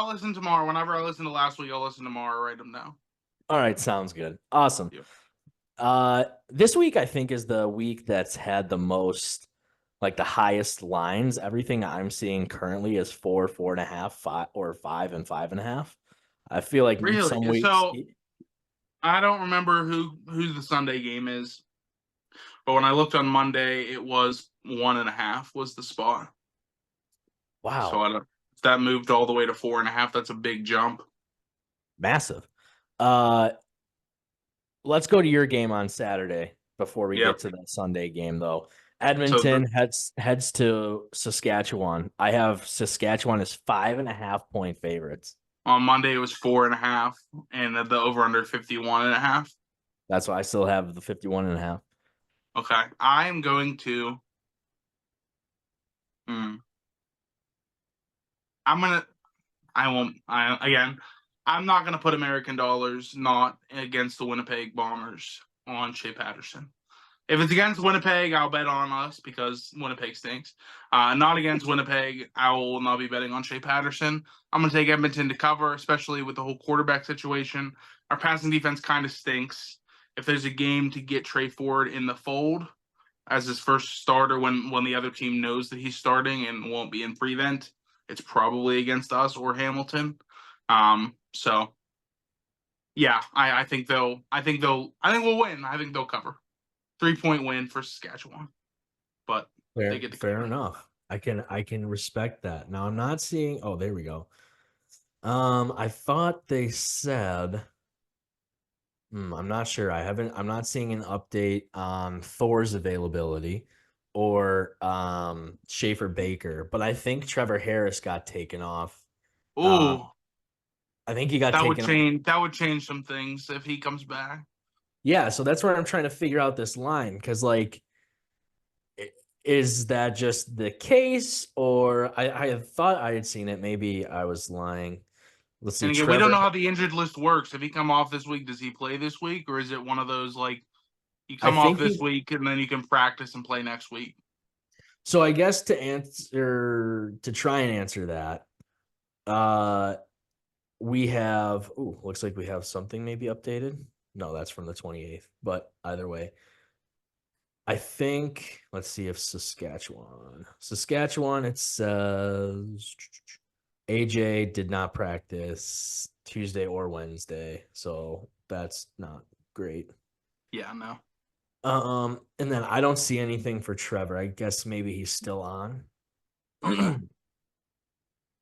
listen tomorrow. Whenever I listen to last week, I'll listen tomorrow. Write them down. All right, sounds good. Awesome. This week I think is the week that's had the most, like the highest lines. Everything I'm seeing currently is 4, 4.5, 5, or 5 and 5.5. I feel like Really? some weeks. So I don't remember who the Sunday game is, but when I looked on Monday, it was 1.5 was the spot. Wow. So if that moved all the way to 4.5, that's a big jump. Massive. Let's go to your game on Saturday before we get to the Sunday game, though. Edmonton heads to Saskatchewan. I have Saskatchewan as 5.5-point favorites. On Monday, it was 4.5, and the over under 51.5. That's why I still have the 51.5. Okay, I am going to. I'm not gonna put American dollars not against the Winnipeg Bombers on Shea Patterson. If it's against Winnipeg, I'll bet on us because Winnipeg stinks. Not against Winnipeg, I will not be betting on Shea Patterson. I'm going to take Edmonton to cover, especially with the whole quarterback situation. Our passing defense kind of stinks. If there's a game to get Trey Ford in the fold as his first starter when the other team knows that he's starting and won't be in prevent, it's probably against us or Hamilton. So yeah, I think we'll win. I think they'll cover. 3-point win for Saskatchewan, but they get the fair enough. I can respect that. Now I'm not seeing. Oh, there we go. I thought they said. I'm not sure. I'm not seeing an update on Thor's availability or Schaefer Baker, but I think Trevor Harris got taken off. Ooh, I think he got taken off. That would change some things if he comes back. Yeah, so that's where I'm trying to figure out this line because, like, is that just the case, or I thought I had seen it. Maybe I was lying. Let's see. And again, we don't know how the injured list works. If he come off this week, does he play this week, or is it one of those like you come off this week and then you can practice and play next week? So I guess to try and answer that, we have. Looks like we have something maybe updated. No, that's from the 28th. But either way, I think, let's see if Saskatchewan, it says AJ did not practice Tuesday or Wednesday. So that's not great. Yeah, no. And then I don't see anything for Trevor. I guess maybe he's still on. Okay.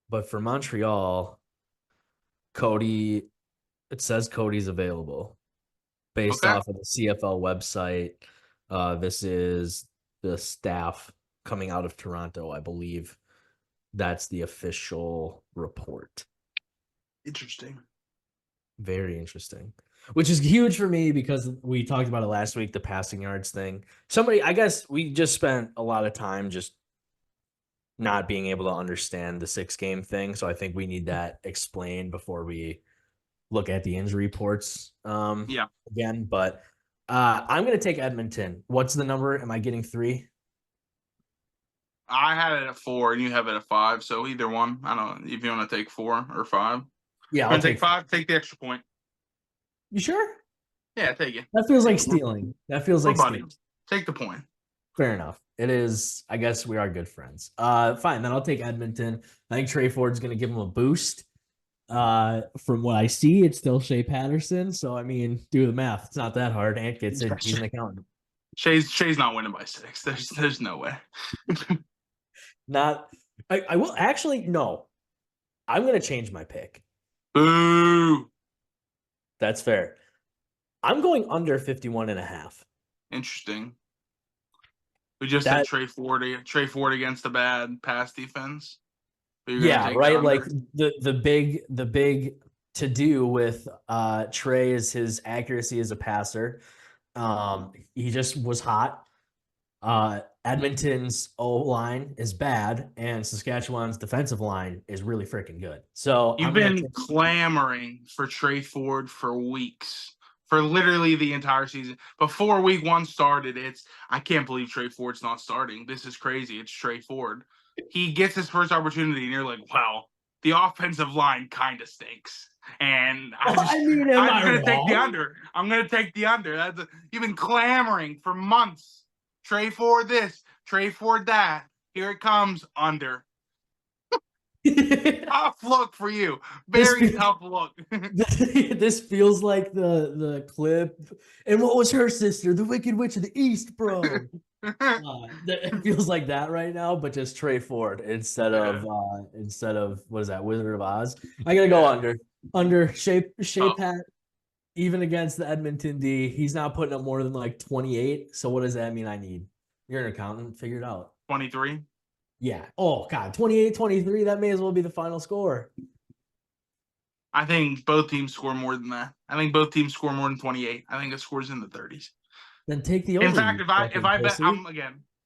But for Montreal, Cody, it says Cody's available. Based off of the CFL website, this is the staff coming out of Toronto, I believe. That's the official report. Interesting. Very interesting. Which is huge for me because we talked about it last week, the passing yards thing. I guess we just spent a lot of time just not being able to understand the 6-game thing. So I think we need that explained before we look at the injury reports Yeah. again. But I'm going to take Edmonton. What's the number? Am I getting 3? I had it at 4 and you have it at 5. So either one. I don't know if you want to take 4 or 5. Yeah, I'm I'll going to take take 5. Take the extra point. You sure? Yeah, take it. That feels like stealing. That feels We're like stealing. buddies. Take the point. Fair enough. It is. I guess we are good friends. Fine. Then I'll take Edmonton. I think Trey Ford's going to give him a boost. From what I see, it's still Shea Patterson. So I mean, do the math. It's not that hard. Ant gets it. He's an accountant. Shay's not winning by 6. There's no way. Not. I will actually no. I'm going to change my pick. Boo. That's fair. I'm going under 51.5. Interesting. We just said Trey Ford against the bad pass defense. Yeah, right. Like the big to do with Trey is his accuracy as a passer. He just was hot. Edmonton's O-line is bad, and Saskatchewan's defensive line is really freaking good. So you've been clamoring for Trey Ford for weeks, for literally the entire season. Before week 1 started, I can't believe Trey Ford's not starting. This is crazy. It's Trey Ford. He gets his first opportunity, and you're like, wow, the offensive line kind of stinks. And I'm going to take the under. I'm going to take the under. You've been clamoring for months. Trey Ford this, Trey Ford that. Here it comes, under. Tough look for you. Very tough look. This feels like the clip. And what was her sister? The Wicked Witch of the East, bro. It feels like that right now, but just Trey Ford instead of what is that, Wizard of Oz? I gotta go under Shea Pat. Even against the Edmonton D, he's not putting up more than like 28. So what does that mean I need? You're an accountant. Figure it out. 23. Yeah. Oh, God. 28, 23. That may as well be the final score. I think both teams score more than that. I think both teams score more than 28. I think it scores in the 30s. Then take the over. In fact, if I bet,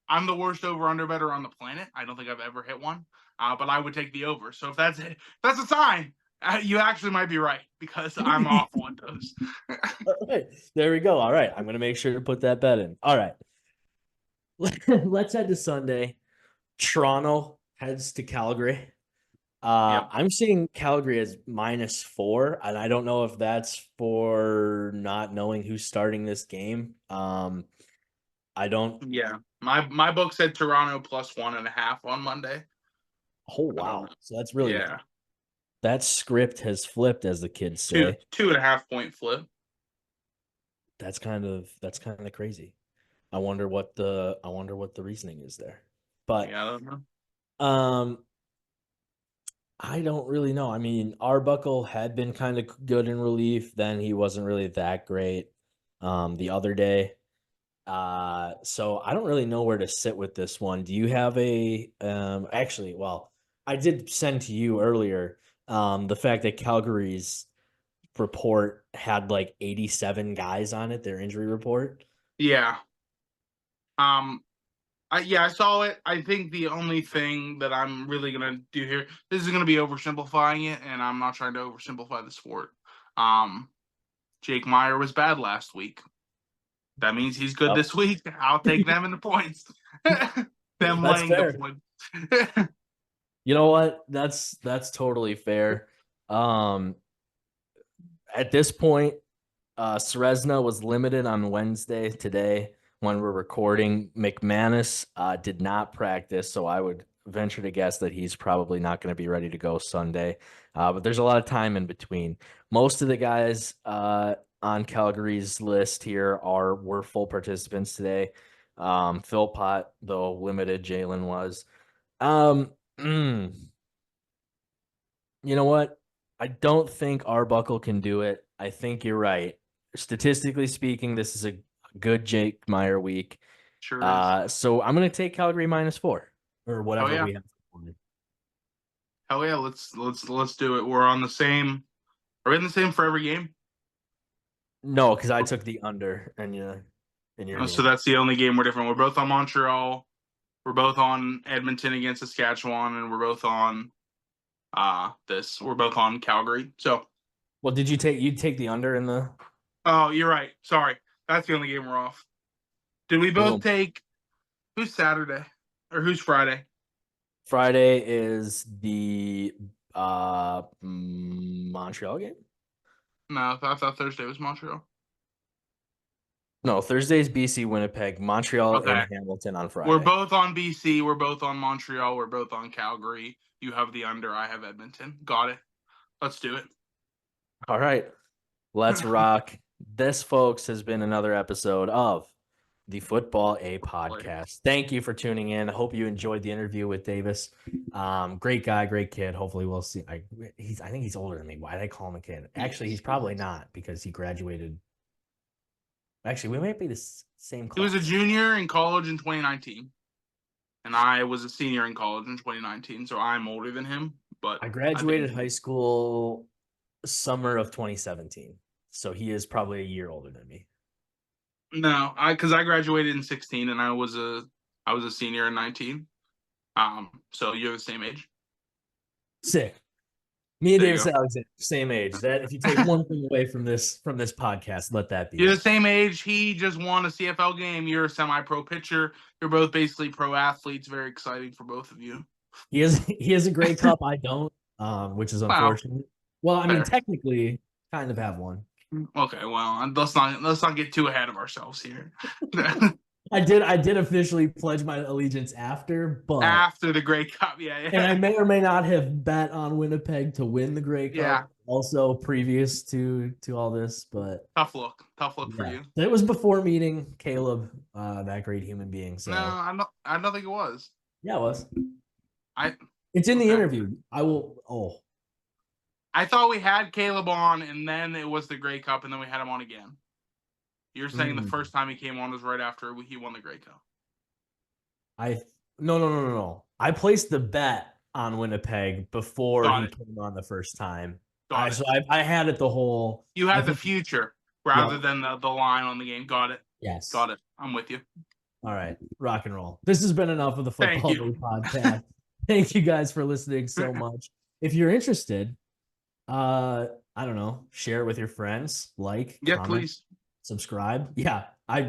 I'm the worst over-under better on the planet. I don't think I've ever hit one. But I would take the over. So if that's a sign. You actually might be right because I'm awful at those. All right. There we go. All right. I'm going to make sure to put that bet in. All right. Let's head to Sunday. Toronto heads to Calgary. Yep. I'm seeing Calgary as -4, and I don't know if that's for not knowing who's starting this game. I don't. Yeah. My book said Toronto +1.5 on Monday. Oh, wow. So that's really. Yeah. That script has flipped, as the kids say. 2.5 point flip. That's kind of crazy. I wonder what the reasoning is there. But yeah, I don't know. I don't really know. I mean, Arbuckle had been kind of good in relief. Then he wasn't really that great the other day. So I don't really know where to sit with this one. Do you have a actually, well, I did send to you earlier the fact that Calgary's report had like 87 guys on it, their injury report. Yeah. I saw it. I think the only thing that I'm really going to do here, this is going to be oversimplifying it, and I'm not trying to oversimplify the sport. Jake Meyer was bad last week. That means he's good this week. I'll take them in the points. Them laying the points. You know what? That's totally fair. At this point, Serezna was limited on Wednesday today when we're recording. McManus did not practice, so I would venture to guess that he's probably not going to be ready to go Sunday. But there's a lot of time in between. Most of the guys on Calgary's list here were full participants today. Philpott, though limited, Jalen was. You know what? I don't think Arbuckle can do it. I think you're right. Statistically speaking, this is a good Jake Meyer week. Sure is. So I'm going to take Calgary -4 or whatever we have. Hell yeah, let's do it. We're on the same. Are we in the same for every game? No, because I took the under, and you're. So that's the only game we're different. We're both on Montreal. We're both on Edmonton against Saskatchewan, and we're both on We're both on Calgary. So, Well, did you take the under in the? oh, you're right. Sorry, that's the only game we're off. Did we both Boom. take who's Saturday or who's Friday? Friday is the Montreal game. No, I thought Thursday was Montreal. No, Thursday's BC Winnipeg, Montreal Okay. and Hamilton on Friday. We're both on BC. We're both on Montreal. We're both on Calgary. You have the under. I have Edmonton. Got it. Let's do it. All right. Let's rock. This, folks, has been another episode of the Football A Podcast. Thank you for tuning in. I hope you enjoyed the interview with Davis. Great guy, great kid. Hopefully we'll see. I think he's older than me. Why did I call him a kid? Actually, he's probably not because he graduated. Actually, we might be the same class. He was a junior in college in 2019. And I was a senior in college in 2019, so I'm older than him. But I graduated high school summer of 2017. So he is probably a year older than me. No, because I graduated in 16 and I was a senior in 19. So you're the same age. Sick. Me and There you Davis Alexander, same age. That if you take one thing away from this podcast, let that be. You're the same age. He just won a CFL game. You're a semi-pro pitcher. You're both basically pro athletes. Very exciting for both of you. He has a Grey Cup. I don't, which is unfortunate. Well, I mean, technically, kind of have one. Okay, well, let's not get too ahead of ourselves here. I did officially pledge my allegiance after the Grey Cup, yeah. And I may or may not have bet on Winnipeg to win the Grey Cup. Yeah. Also previous to all this, but tough look for you. It was before meeting Caleb, that great human being. So no, I don't think it was. Yeah, it was. It's in the interview. I thought we had Caleb on, and then it was the Grey Cup, and then we had him on again. You're saying the first time he came on was right after he won the Grey Cup. No. I placed the bet on Winnipeg before he came on the first time. So I had it the whole. You had the future rather than the line on the game. Got it. Yes. Got it. I'm with you. All right. Rock and roll. This has been enough of the Football Day Podcast. Thank you guys for listening so much. If you're interested, I don't know, share it with your friends, comment, please subscribe. Yeah.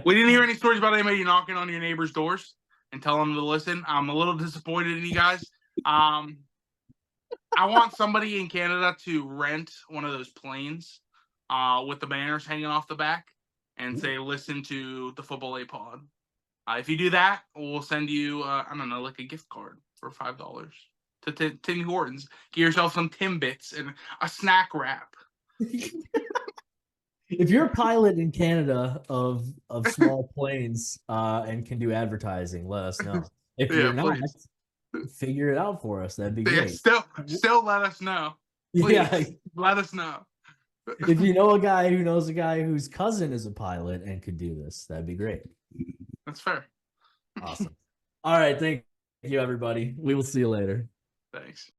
We didn't hear any stories about anybody knocking on your neighbor's doors and telling them to listen. I'm a little disappointed in you guys. I want somebody in Canada to rent one of those planes with the banners hanging off the back and say, listen to the Football A Pod. If you do that, we'll send you, I don't know, like a gift card for $5 to Tim Hortons. Get yourself some Timbits and a snack wrap. If you're a pilot in Canada of small planes and can do advertising, let us know. If you're not, figure it out for us. That'd be great. Still let us know. Please, let us know. If you know a guy who knows a guy whose cousin is a pilot and could do this, that'd be great. That's fair. Awesome. All right. Thank you, everybody. We will see you later. Thanks.